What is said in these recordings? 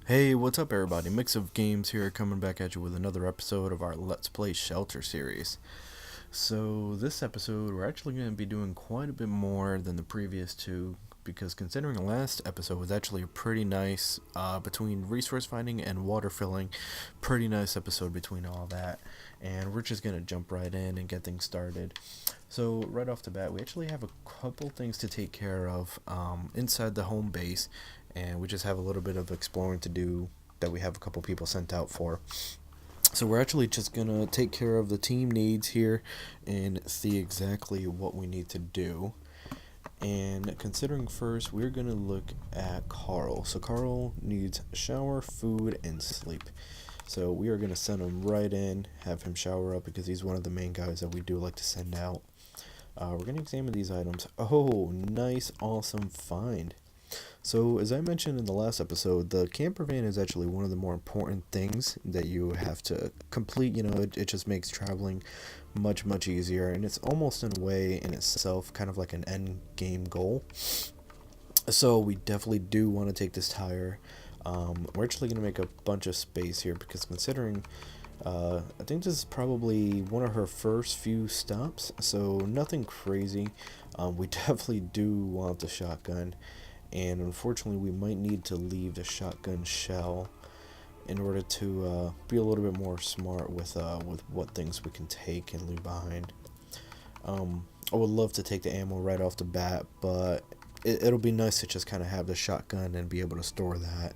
Hey, what's up, everybody? Mix of Games here, coming back at you with another episode of our Let's Play Shelter series. So, this episode, we're actually going to be doing quite a bit more than the previous two, because considering the last episode was actually a pretty nice, between resource finding and water filling, pretty nice episode between all that. And we're just going to jump right in and get things started. So, right off the bat, we actually have a couple things to take care of inside the home base, and we just have a little bit of exploring to do that we have a couple people sent out for. So we're actually just gonna take care of the team needs here and see exactly what we need to do. And considering first, we're gonna look at Carl. So Carl needs shower, food, and sleep. So we are gonna send him right in, have him shower up because he's one of the main guys that we do like to send out. We're gonna examine these items. Oh, nice, awesome find. So, as I mentioned in the last episode, the camper van is actually one of the more important things that you have to complete. It just makes traveling much, much easier, and it's almost in a way in itself kind of like an end game goal. So, we definitely do want to take this tire. We're actually going to make a bunch of space here because considering I think this is probably one of her first few stops, so nothing crazy. We definitely do want the shotgun, and unfortunately we might need to leave the shotgun shell in order to be a little bit more smart with what things we can take and leave behind. I would love to take the ammo right off the bat, but it'll be nice to just kind of have the shotgun and be able to store that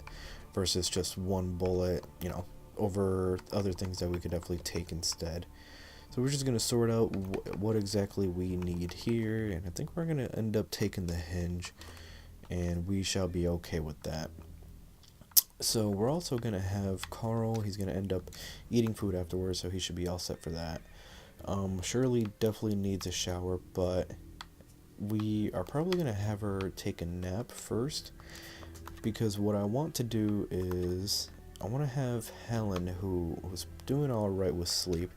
versus just one bullet, over other things that we could definitely take instead. So we're just going to sort out what exactly we need here, and I think we're going to end up taking the hinge, and we shall be okay with that. So we're also going to have Carl. He's going to end up eating food afterwards, so he should be all set for that. Shirley definitely needs a shower, but we are probably going to have her take a nap first, because what I want to do is I want to have Helen, who was doing all right with sleep,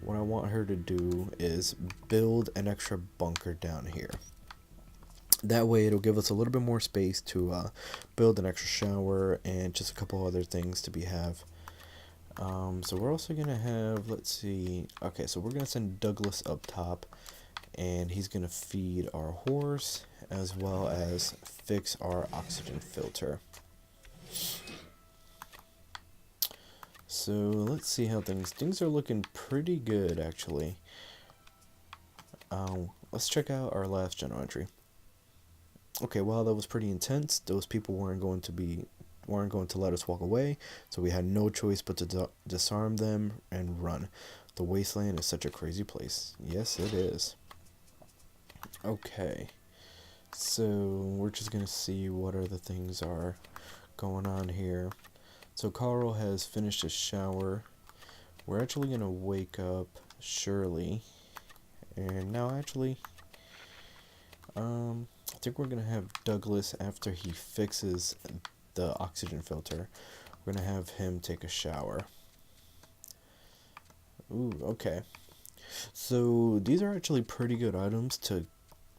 what I want her to do is build an extra bunker down here. That way it'll give us a little bit more space to build an extra shower and just a couple other things to have. So we're also going to have, let's see, okay, so we're going to send Douglas up top, and he's going to feed our horse as well as fix our oxygen filter. So let's see how things are looking pretty good, actually. Let's check out our last journal entry. Okay, well, that was pretty intense. Those people weren't going to let us walk away, so we had no choice but to disarm them and run. The wasteland is such a crazy place. Yes, it is. Okay, so we're just gonna see what other things are going on here. So Carl has finished his shower. We're actually gonna wake up Shirley, and now actually, I think we're gonna have Douglas, after he fixes the oxygen filter, we're gonna have him take a shower. Ooh, okay. So these are actually pretty good items to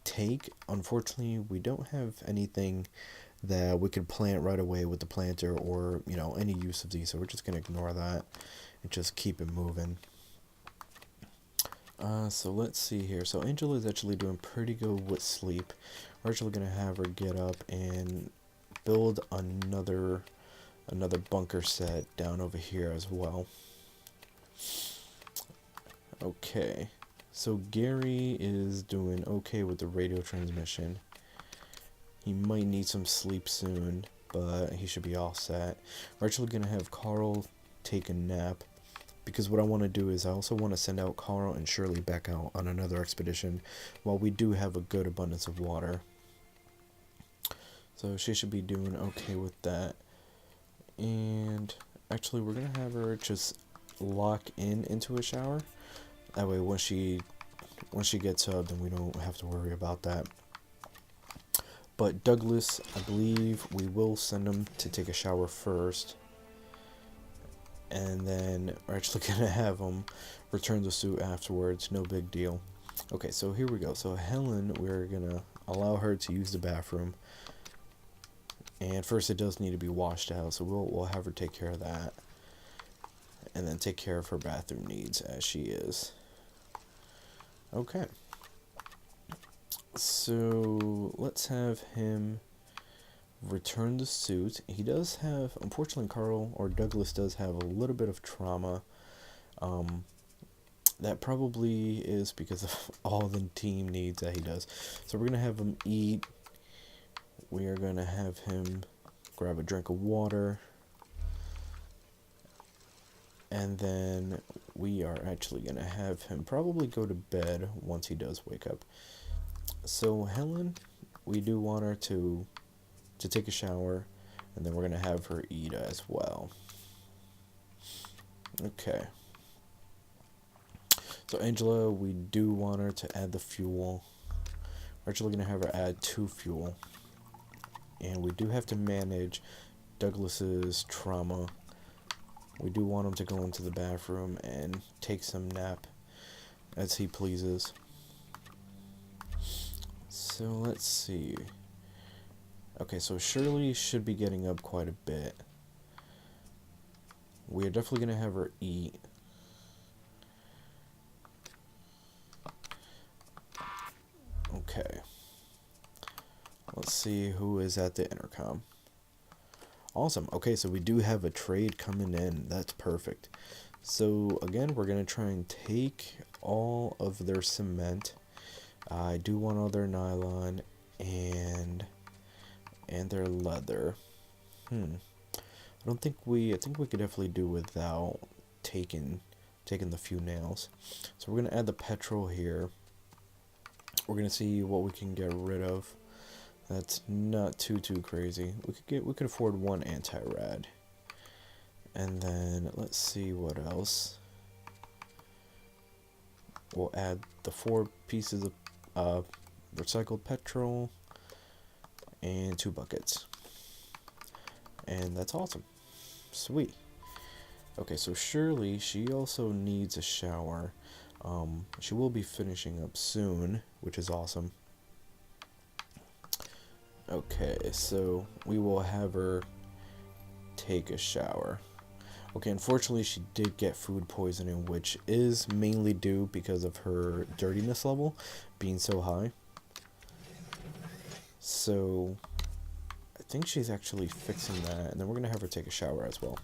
take. Unfortunately, we don't have anything that we could plant right away with the planter, or any use of these, so we're just gonna ignore that and just keep it moving. So let's see here. So Angela is actually doing pretty good with sleep. We're actually gonna have her get up and build another bunker set down over here as well. Okay, so Gary is doing okay with the radio transmission. He might need some sleep soon, but he should be all set. We're actually gonna have Carl take a nap, because what I want to do is I also want to send out Carl and Shirley back out on another expedition while we do have a good abundance of water. So she should be doing okay with that. And actually, we're going to have her just lock into a shower. That way when she gets up, then we don't have to worry about that. But Douglas, I believe we will send him to take a shower first, and then we're actually gonna have him return the suit afterwards. No big deal. Okay, so here we go. So Helen, we're gonna allow her to use the bathroom. And first it does need to be washed out, so we'll have her take care of that. And then take care of her bathroom needs as she is. Okay. So let's have him return the suit. He does have, unfortunately, Carl or Douglas does have a little bit of trauma. That probably is because of all the team needs that he does. So we're going to have him eat. We are going to have him grab a drink of water. And then we are actually going to have him probably go to bed once he does wake up. So Helen, we do want her to take a shower. And then we're going to have her eat as well. Okay. So Angela, we do want her to add the fuel. We're actually going to have her add 2 fuel. And we do have to manage Douglas's trauma. We do want him to go into the bathroom and take some nap as he pleases. So let's see. Okay, so Shirley should be getting up quite a bit. We are definitely going to have her eat. Okay. Let's see who is at the intercom. Awesome. Okay, so we do have a trade coming in. That's perfect. So again, we're going to try and take all of their cement. I do want all their nylon and their leather. I think we could definitely do without taking the few nails. So we're going to add the petrol here. We're going to see what we can get rid of. That's not too crazy. We could afford 1 anti-rad. And then let's see what else. We'll add the 4 pieces of recycled petrol and 2 buckets. And that's awesome. Sweet. Okay, so Shirley, she also needs a shower. She will be finishing up soon, which is awesome. Okay, so we will have her take a shower. Okay, unfortunately she did get food poisoning, which is mainly due because of her dirtiness level being so high. So I think she's actually fixing that, and then we're going to have her take a shower as well.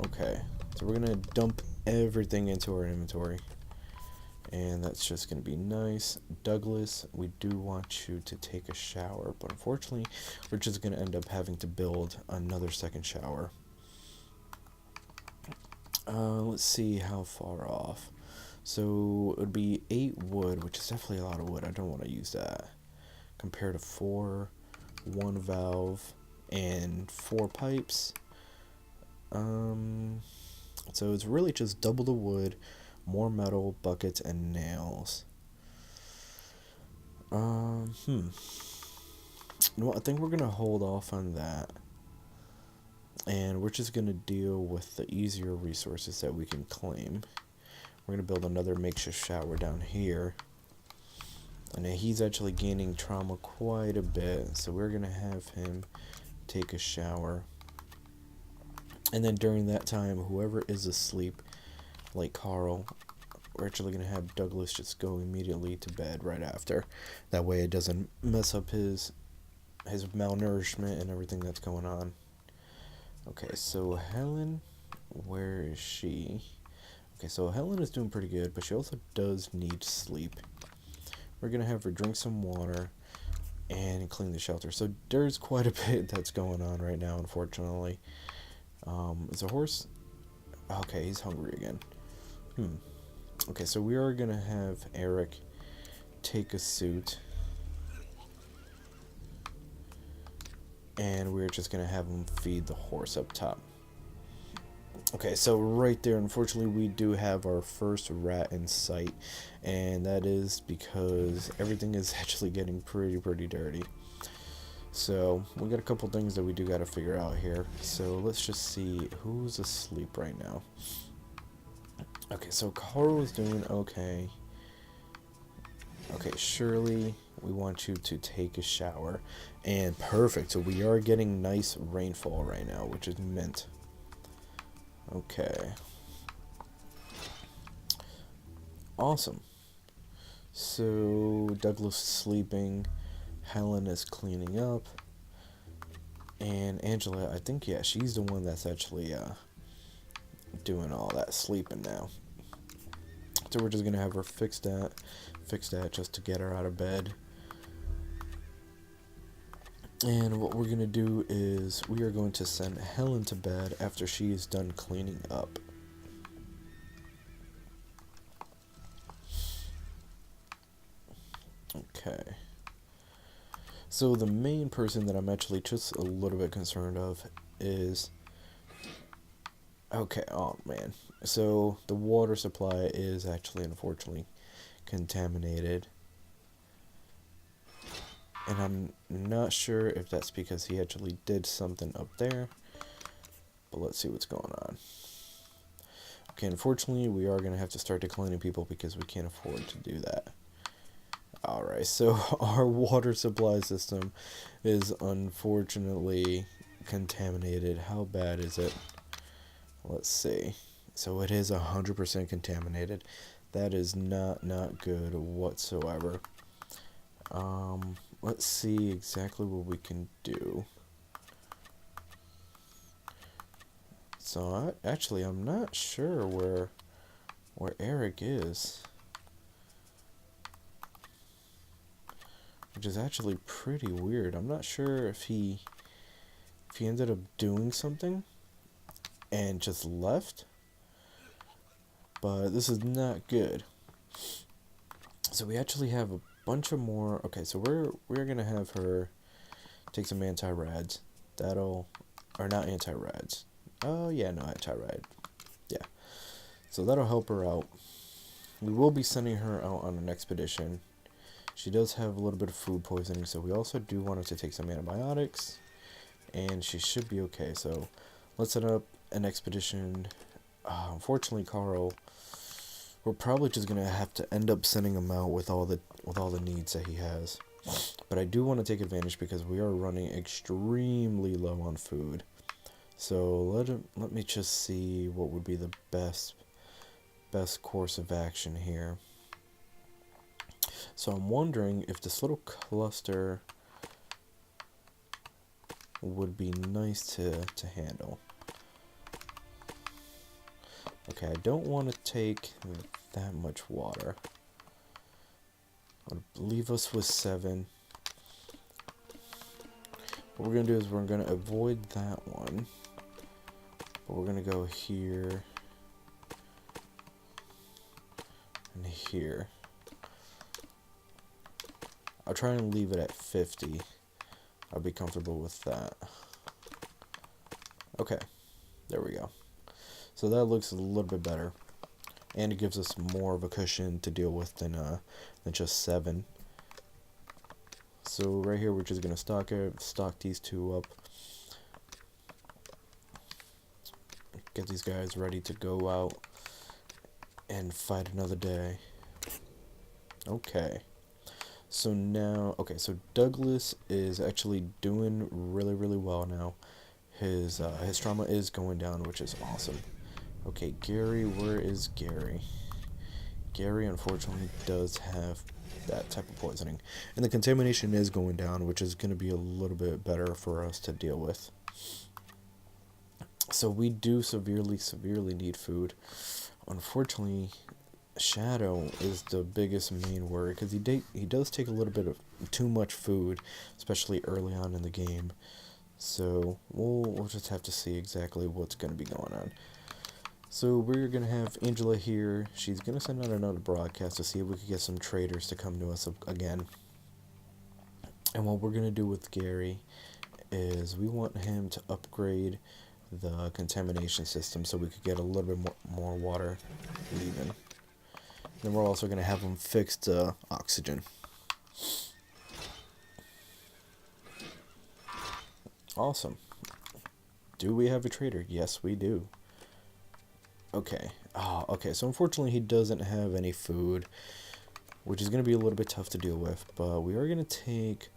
Okay, so we're going to dump everything into our inventory. And that's just going to be nice. Douglas, we do want you to take a shower, but unfortunately, we're just going to end up having to build another second shower. Let's see how far off. So it would be 8 wood, which is definitely a lot of wood. I don't want to use that. Compared to 4, 1 valve, and 4 pipes. So it's really just double the wood, more metal, buckets, and nails. I think we're gonna hold off on that, and we're just gonna deal with the easier resources that we can claim. We're gonna build another makeshift shower down here, and he's actually gaining trauma quite a bit, so we're gonna have him take a shower. And then during that time, whoever is asleep, like Carl, we're actually going to have Douglas just go immediately to bed right after. That way it doesn't mess up his malnourishment and everything that's going on. Okay, so Helen, where is she? Okay, so Helen is doing pretty good, but she also does need sleep. We're going to have her drink some water and clean the shelter. So there's quite a bit that's going on right now, unfortunately. Is a horse? Okay, he's hungry again. Okay, so we are gonna have Eric take a suit, and we're just gonna have him feed the horse up top. Okay, so right there, unfortunately, we do have our first rat in sight, and that is because everything is actually getting pretty dirty. So we got a couple things that we do got to figure out here. So let's just see who's asleep right now. Okay, so Carl is doing okay. Okay, Shirley, we want you to take a shower. And perfect. So we are getting nice rainfall right now, which is mint. Okay. Awesome. So Douglas is sleeping. Helen is cleaning up. And Angela, I think, yeah, she's the one that's actually doing all that sleeping now. So we're just going to have her fix that just to get her out of bed. And what we're going to do is we are going to send Helen to bed after she is done cleaning up. Okay. So the main person that I'm actually just a little bit concerned of is... Okay, oh man. So the water supply is actually unfortunately contaminated. And I'm not sure if that's because he actually did something up there. But let's see what's going on. Okay, unfortunately, we are going to have to start declining people because we can't afford to do that. Alright, so our water supply system is unfortunately contaminated. How bad is it? Let's see. So it is 100% contaminated. That is not good whatsoever. Let's see exactly what we can do. So actually, I'm not sure where Eric is, which is actually pretty weird. I'm not sure if he ended up doing something and just left, but this is not good. So we actually have a bunch of more. Okay, so we're gonna have her take some anti-rads. Or not anti-rads. Oh yeah, no, anti-rad. Yeah. So that'll help her out. We will be sending her out on an expedition. She does have a little bit of food poisoning, so we also do want her to take some antibiotics, and she should be okay. So let's set up an expedition. Unfortunately, Carl, we're probably just gonna have to end up sending him out with all the needs that he has. But I do want to take advantage because we are running extremely low on food. So let me just see what would be the best course of action here. So I'm wondering if this little cluster would be nice to handle. Okay, I don't want to take that much water. I'll leave us with 7. What we're going to do is we're going to avoid that one. But we're going to go here and here. I'll try and leave it at 50. I'll be comfortable with that. Okay, there we go. So that looks a little bit better, and it gives us more of a cushion to deal with than just 7. So right here we're just gonna stock these 2 up, get these guys ready to go out and fight another day. Okay. So now, so Douglas is actually doing really well now. His trauma is going down, which is awesome. Okay, Gary, where is Gary? Gary unfortunately does have that type of poisoning, and the contamination is going down, which is going to be a little bit better for us to deal with. So we do severely need food. Unfortunately, Shadow is the biggest main worry because he does take a little bit of too much food, especially early on in the game. So we'll just have to see exactly what's going to be going on. So we're going to have Angela here. She's going to send out another broadcast to see if we can get some traders to come to us again. And what we're going to do with Gary is we want him to upgrade the contamination system so we could get a little bit more water leaving. Then we're also going to have him fix the oxygen. Awesome. Do we have a trader? Yes, we do. Okay. Okay, so unfortunately he doesn't have any food. which is going to be a little bit tough to deal with, but we are going to take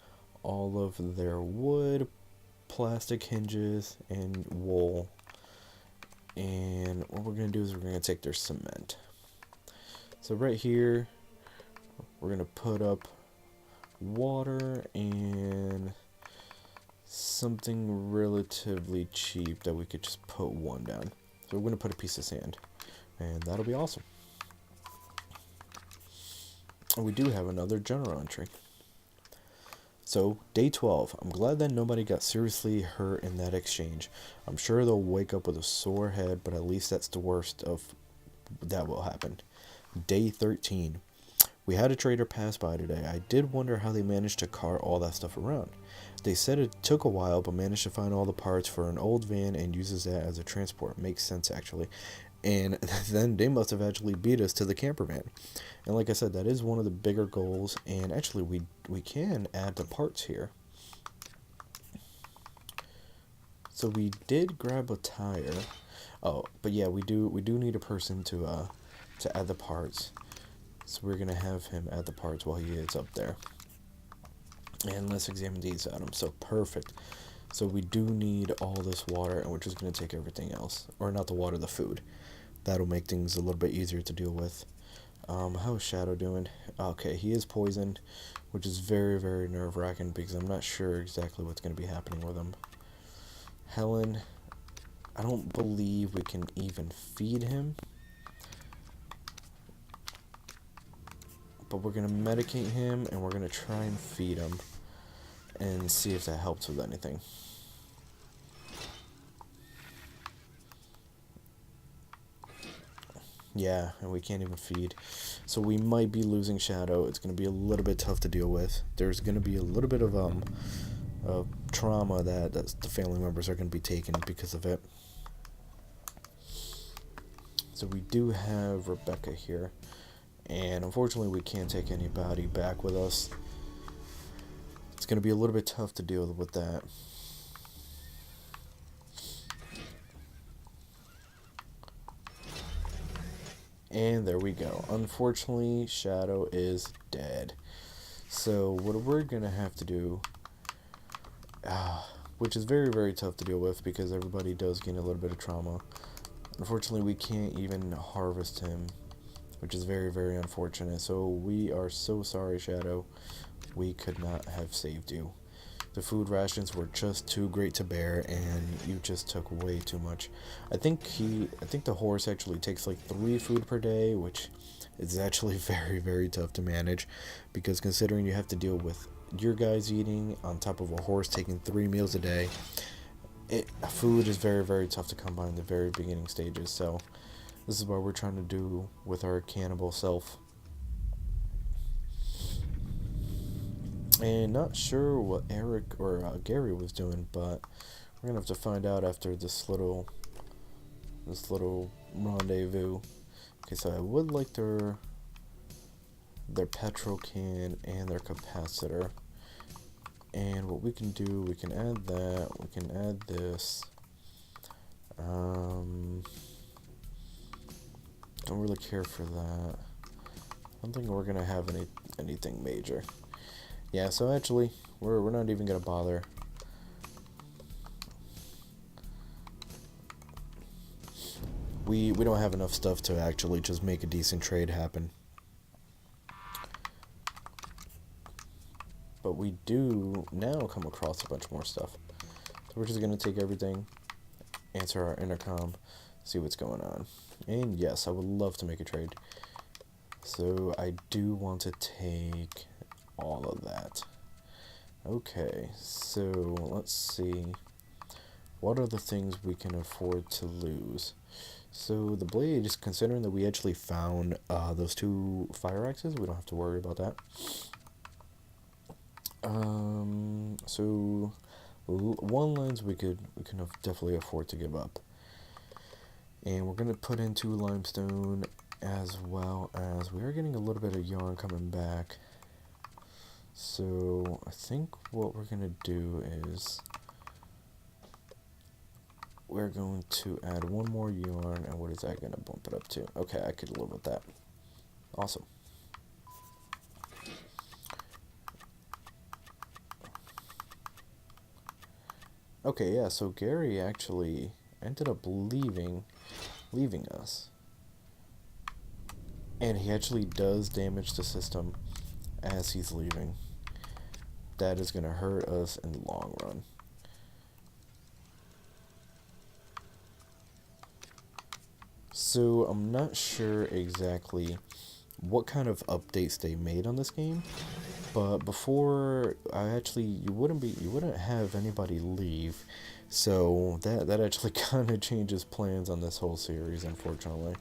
all of their wood, plastic hinges, and wool, and what we're going to do is we're going to take their cement. So right here, we're going to put up water and something relatively cheap that we could just put one down. So we're going to put a piece of sand, and that'll be awesome. And we do have another general entry. So, day 12. I'm glad that nobody got seriously hurt in that exchange. I'm sure they'll wake up with a sore head, but at least that's the worst of that will happen. Day 13. We had a trader pass by today. I did wonder how they managed to cart all that stuff around. They said it took a while, but managed to find all the parts for an old van and uses that as a transport. Makes sense, actually. And then they must have actually beat us to the camper van. And like I said, that is one of the bigger goals. And actually, we can add the parts here. So we did grab a tire. Oh, but yeah, we do need a person to add the parts. So we're gonna have him add the parts while he is up there. And let's examine these items. So perfect. So we do need all this water, and we're just gonna take everything else, or not the water, the food. That'll make things a little bit easier to deal with. How is Shadow doing? Okay, he is poisoned, which is very, very nerve-wracking because I'm not sure exactly what's going to be happening with him. Helen, I don't believe we can even feed him. But we're going to medicate him, and we're going to try and feed him and see if that helps with anything. Yeah, and we can't even feed. So we might be losing Shadow. It's going to be a little bit tough to deal with. There's going to be a little bit of trauma that the family members are going to be taking because of it. So we do have Rebecca here. And unfortunately, we can't take anybody back with us. It's going to be a little bit tough to deal with that. And there we go. Unfortunately, Shadow is dead. So what we're going to have to do, which is very, very tough to deal with because everybody does gain a little bit of trauma. Unfortunately, we can't even harvest him, which is very, very unfortunate. So we are so sorry, Shadow. We could not have saved you. The food rations were just too great to bear, and you just took way too much. I think the horse actually takes like 3 food per day, which is actually very, very tough to manage, because considering you have to deal with your guys eating on top of a horse taking 3 meals a day, food is very, very tough to come by in the very beginning stages. So this is what we're trying to do with our cannibal self. And not sure what Eric or Gary was doing, but we're gonna have to find out after this little rendezvous. Okay, so I would like their petrol can and their capacitor. And what we can do, we can add that. We can add this. Don't really care for that. I don't think we're gonna have anything major. Yeah, so actually, we're not even gonna bother. We don't have enough stuff to actually just make a decent trade happen. But we do now come across a bunch more stuff. So we're just gonna take everything, answer our intercom, see what's going on. And yes, I would love to make a trade. So I do want to take all of that. Okay, so let's see. What are the things we can afford to lose? So the blade, just considering that we actually found those 2 fire axes, we don't have to worry about that. So 1 lens we can definitely afford to give up. And we're gonna put in 2 limestone, as well as we are getting a little bit of yarn coming back. So I think what we're gonna do is we're going to add 1 more yarn, and what is that gonna bump it up to? Okay, I could live with that. Awesome. Okay, yeah, so Gary actually ended up leaving us. And he actually does damage the system as he's leaving. That is going to hurt us in the long run. So I'm not sure exactly what kind of updates they made on this game, but before you wouldn't have anybody leave, so that actually kind of changes plans on this whole series, unfortunately.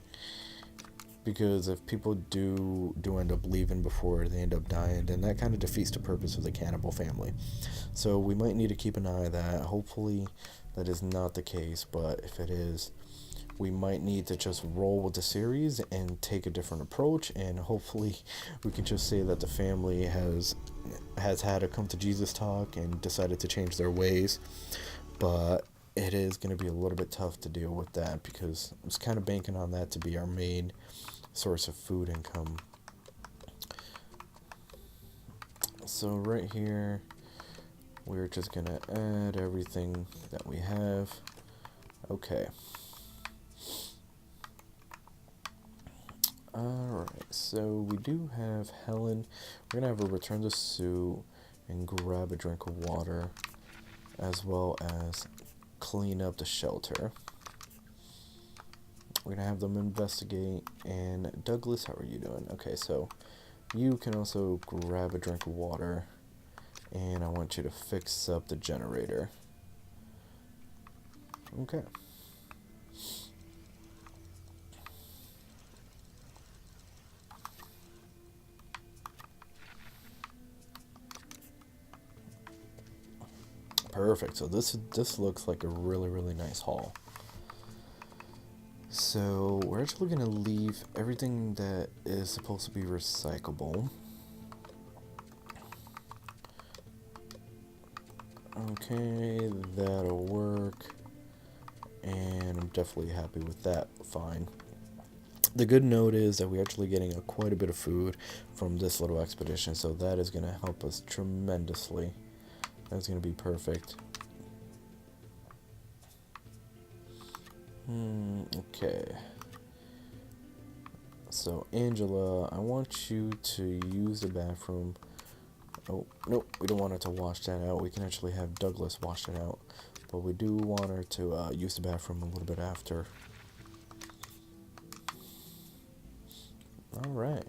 Because if people do end up leaving before they end up dying, then that kind of defeats the purpose of the cannibal family. So we might need to keep an eye on that. Hopefully that is not the case, but if it is, we might need to just roll with the series and take a different approach, and hopefully we can just say that the family has had a come to Jesus talk and decided to change their ways. But it is going to be a little bit tough to deal with that because I was kind of banking on that to be our main source of food income. So right here, we're just gonna add everything that we have. Okay. Alright, so we do have Helen. We're gonna have her return to Sue and grab a drink of water, as well as clean up the shelter. We're gonna have them investigate. And Douglas, how are you doing? Okay, so you can also grab a drink of water, and I want you to fix up the generator. Okay. Perfect. So this looks like a really nice haul. So we're actually gonna leave everything that is supposed to be recyclable. Okay, that'll work. And I'm definitely happy with that. Fine. The good note is that we're actually getting quite a bit of food from this little expedition, so that is going to help us tremendously. That's going to be perfect. Okay. So, Angela, I want you to use the bathroom. Oh, nope, we don't want her to wash that out. We can actually have Douglas wash it out. But we do want her to use the bathroom a little bit after. Alright.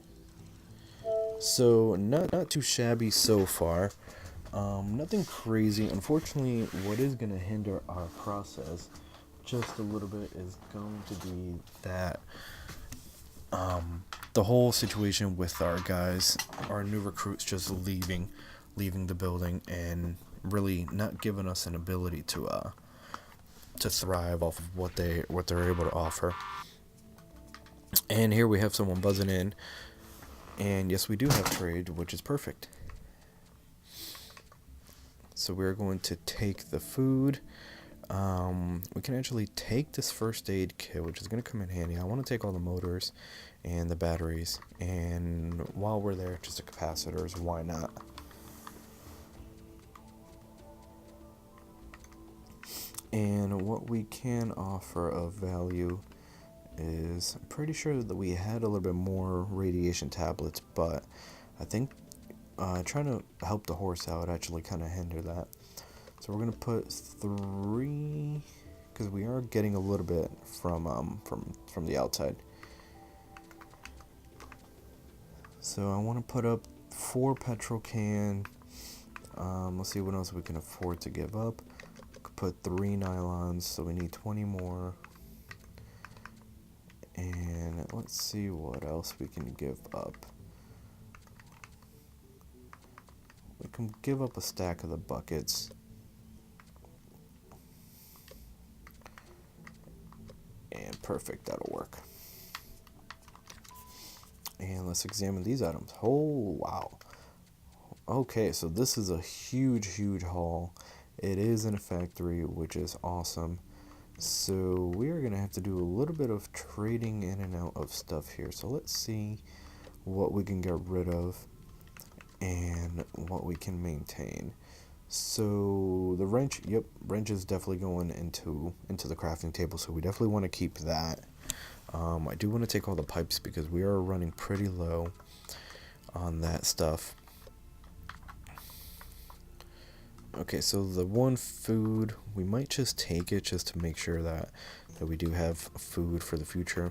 So, not too shabby so far. Nothing crazy. Unfortunately, what is going to hinder our process just a little bit is going to be that the whole situation with our guys, our new recruits just leaving the building and really not giving us an ability to thrive off of what they're able to offer. And here we have someone buzzing in, and yes, we do have trade, which is perfect. So we're going to take the food. We can actually take this first aid kit, which is going to come in handy. I want to take all the motors and the batteries, and while we're there, just the capacitors, why not? And what we can offer of value is, I'm pretty sure that we had a little bit more radiation tablets, but I think trying to help the horse out actually kind of hinder that. So we're gonna put 3, because we are getting a little bit from the outside. So I want to put up 4 petrol can. Let's see what else we can afford to give up. Could put 3 nylons, so we need 20 more. And let's see what else we can give up. We can give up a stack of the buckets. And perfect, that'll work. And let's examine these items. Oh, wow. Okay, so this is a huge haul. It is in a factory, which is awesome. So we are going to have to do a little bit of trading in and out of stuff here. So let's see what we can get rid of and what we can maintain. So the wrench, yep, wrench is definitely going into the crafting table, so we definitely want to keep that. I do want to take all the pipes because we are running pretty low on that stuff. Okay, so the one food, we might just take it just to make sure that we do have food for the future.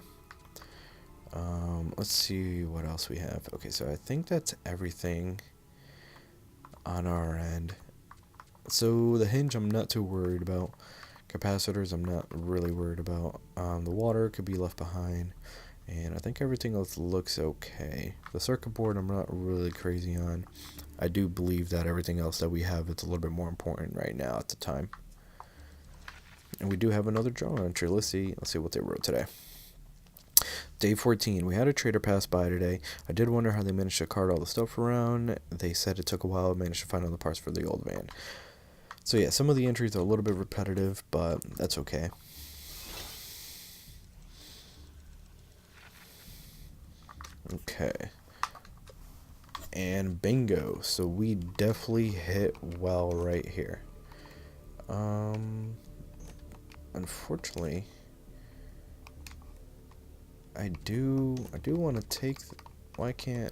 Let's see what else we have. Okay, so I think that's everything on our end. So the hinge I'm not too worried about. Capacitors I'm not really worried about. The water could be left behind. And I think everything else looks okay. The circuit board I'm not really crazy on. I do believe that everything else that we have is a little bit more important right now at the time. And we do have another journal entry. Let's see what they wrote today. Day 14. We had a trader pass by today. I did wonder how they managed to cart all the stuff around. They said it took a while. Managed to find all the parts for the old van. So yeah, some of the entries are a little bit repetitive, but that's okay. Okay. And bingo. So we definitely hit well right here. Unfortunately, I do want to take. Why can't?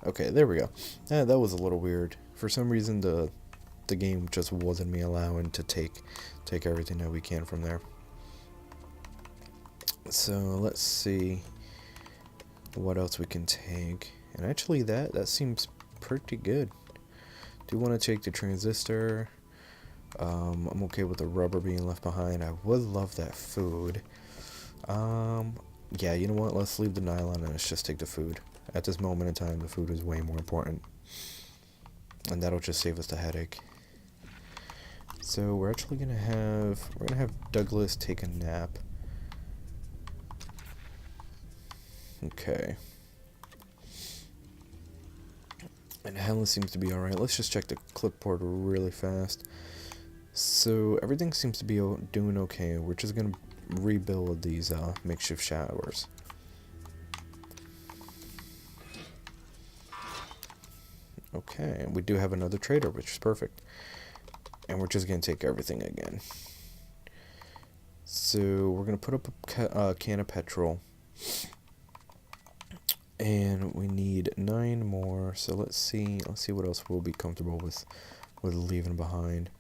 Okay, there we go. That was a little weird. For some reason, the game just wasn't me allowing to take everything that we can from there. So let's see what else we can take. And actually, that seems pretty good. Do want to take the transistor. I'm okay with the rubber being left behind. I would love that food. Yeah, you know what? Let's leave the nylon and let's just take the food. At this moment in time, the food is way more important. And that'll just save us the headache. So we're actually gonna have Douglas take a nap. Okay. And Helen seems to be alright. Let's just check the clipboard really fast. So everything seems to be doing okay. We're just gonna rebuild these makeshift showers. Okay, and we do have another trader, which is perfect. And we're just gonna take everything again. So we're gonna put up a can of petrol. And we need 9 more. So let's see what else we'll be comfortable with leaving behind.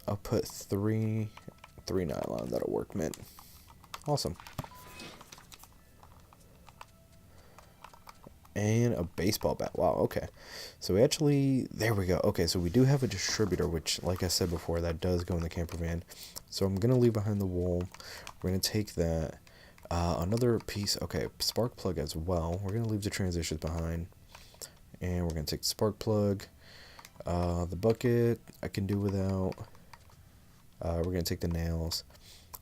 I'll put 3 nylon. That'll work, mint. Awesome. And a baseball bat. Wow, okay. So we actually, there we go. Okay, so we do have a distributor, which, like I said before, that does go in the camper van. So I'm going to leave behind the wool. We're going to take that. Another piece, okay, spark plug as well. We're going to leave the transitions behind. And we're going to take the spark plug. The bucket, I can do without. We're going to take the nails.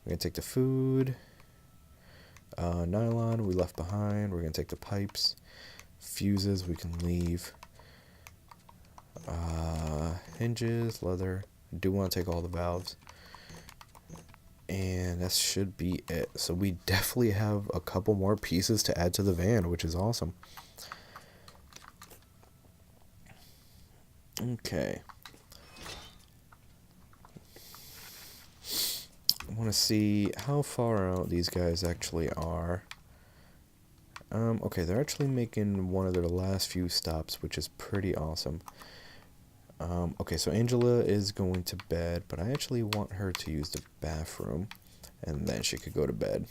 We're going to take the food. Nylon, we left behind. We're going to take the pipes. Fuses, we can leave. Hinges, leather. I do want to take all the valves. And that should be it. So we definitely have a couple more pieces to add to the van, which is awesome. Okay. I want to see how far out these guys actually are. Okay, they're actually making one of their last few stops, which is pretty awesome. Okay, so Angela is going to bed, but I actually want her to use the bathroom, and then she could go to bed.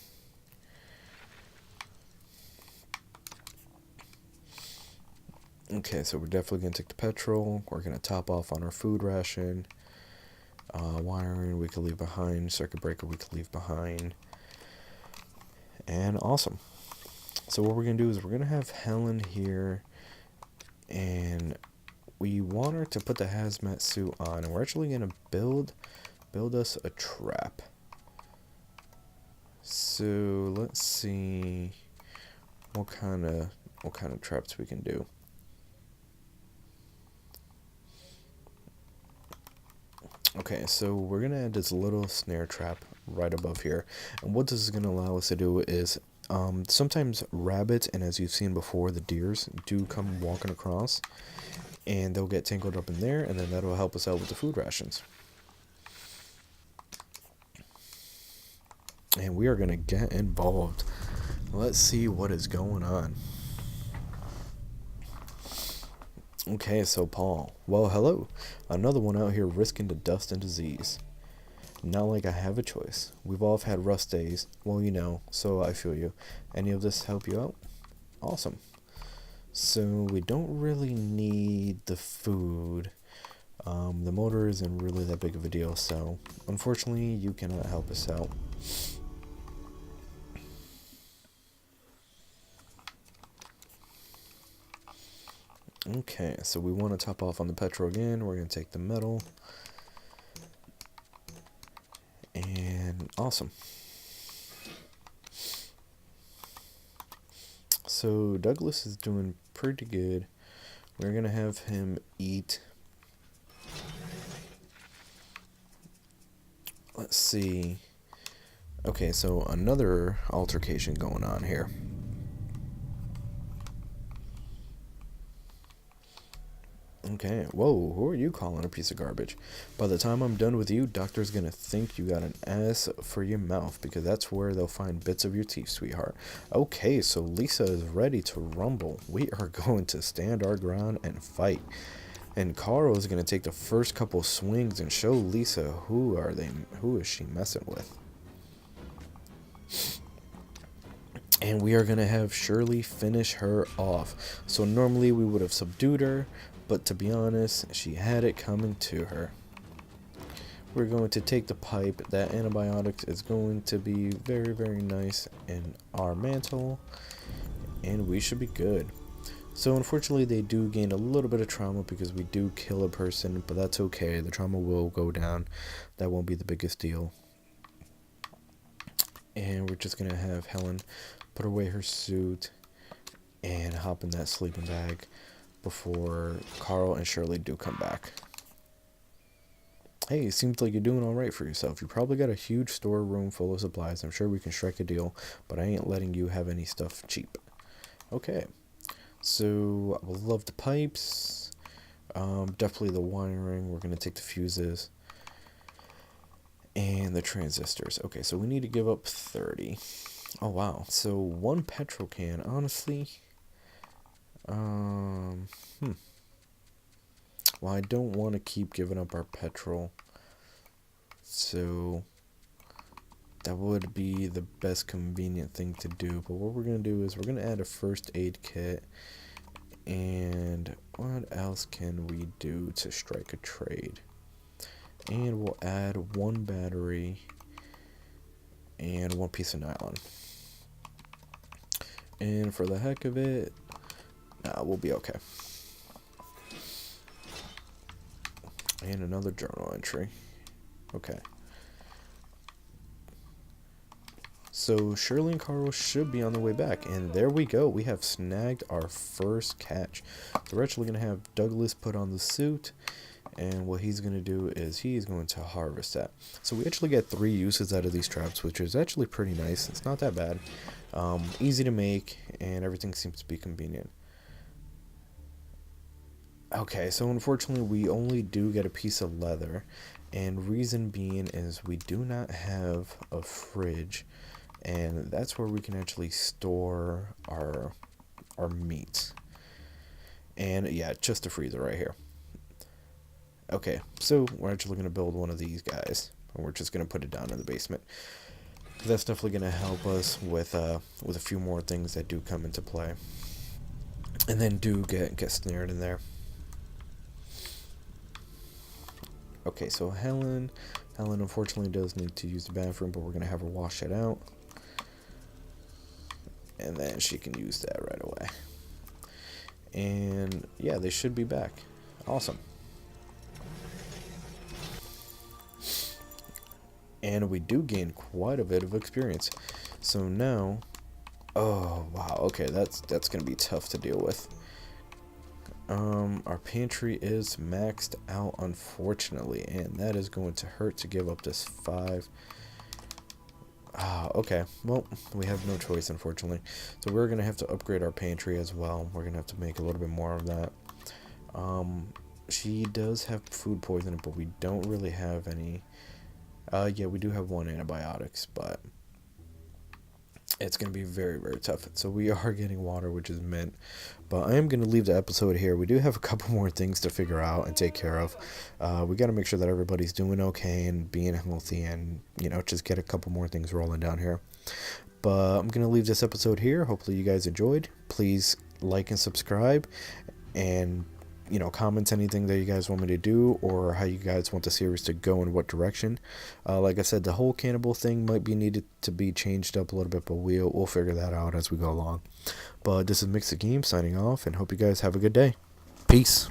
Okay, so we're definitely going to take the petrol. We're going to top off on our food ration. Wiring we could leave behind. Circuit breaker we could leave behind. And awesome. So what we're going to do is we're going to have Helen here, and we want her to put the hazmat suit on, and we're actually going to build us a trap. So let's see what kind of traps we can do. Okay, so we're gonna add this little snare trap right above here, and what this is gonna allow us to do is Sometimes rabbits, and as you've seen before, the deers do come walking across, and they'll get tangled up in there, and then that'll help us out with the food rations. And we are going to get involved. Let's see what is going on. Okay, so Paul. Well, hello. Another one out here risking the dust and disease. Not like I have a choice. We've all had rough days. Well, you know, so I feel you. Any of this help you out? Awesome. So we don't really need the food. The motor isn't really that big of a deal, so unfortunately you cannot help us out. Okay, so we want to top off on the petrol again. We're going to take the metal. And awesome. So Douglas is doing pretty good. We're going to have him eat. Let's see. Okay, so another altercation going on here. Okay, whoa, who are you calling a piece of garbage? By the time I'm done with you, doctor's gonna think you got an ass for your mouth, because that's where they'll find bits of your teeth, sweetheart. Okay, so Lisa is ready to rumble. We are going to stand our ground and fight. And Carl is gonna take the first couple swings and show Lisa who is she messing with. And we are going to have Shirley finish her off. So normally we would have subdued her, but to be honest, she had it coming to her. We're going to take the pipe. That antibiotics is going to be very, very nice in our mantle, and we should be good. So unfortunately they do gain a little bit of trauma because we do kill a person, but that's okay. The trauma will go down. That won't be the biggest deal. And we're just going to have Helen put away her suit and hop in that sleeping bag before Carl and Shirley do come back. Hey, it seems like you're doing alright for yourself. You probably got a huge storeroom full of supplies. I'm sure we can strike a deal, but I ain't letting you have any stuff cheap. Okay, so I love the pipes. Definitely the wiring. We're going to take the fuses and the transistors. Okay, so we need to give up 30. Oh wow, so one petrol can, honestly. Well, I don't want to keep giving up our petrol, so that would be the best convenient thing to do. But what we're going to do is we're going to add a first aid kit, and what else can we do to strike a trade? And we'll add one battery and one piece of nylon. And for the heck of it, we'll be okay. And another journal entry. Okay. So Shirley and Carl should be on their way back. And there we go. We have snagged our first catch. So we're actually going to have Douglas put on the suit. And what he's going to do is he's going to harvest that. So we actually get 3 uses out of these traps, which is actually pretty nice. It's not that bad. Easy to make, and everything seems to be convenient. Okay, so unfortunately we only do get a piece of leather. And reason being is we do not have a fridge. And that's where we can actually store our meat. And yeah, just a freezer right here. Okay, so we're actually going to build one of these guys, and we're just going to put it down in the basement. That's definitely going to help us with a few more things that do come into play, and then do get snared in there. Okay, so Helen unfortunately does need to use the bathroom, but we're going to have her wash it out, and then she can use that right away. And yeah, they should be back. Awesome. And we do gain quite a bit of experience. So now, oh wow, okay, that's gonna be tough to deal with. Our pantry is maxed out, unfortunately, and that is going to hurt to give up this 5. Okay. Well, we have no choice, unfortunately. So we're gonna have to upgrade our pantry as well. We're gonna have to make a little bit more of that. Um, she does have food poisoning, but we don't really have any. Yeah, we do have one antibiotics, but it's going to be very, very tough. So we are getting water, which is mint. But I am going to leave the episode here. We do have a couple more things to figure out and take care of. We got to make sure that everybody's doing okay and being healthy and, just get a couple more things rolling down here. But I'm going to leave this episode here. Hopefully you guys enjoyed. Please like and subscribe. And comment anything that you guys want me to do or how you guys want the series to go in what direction. Like I said, the whole cannibal thing might be needed to be changed up a little bit, but we'll figure that out as we go along. But this is Mix the Game signing off, and hope you guys have a good day. Peace.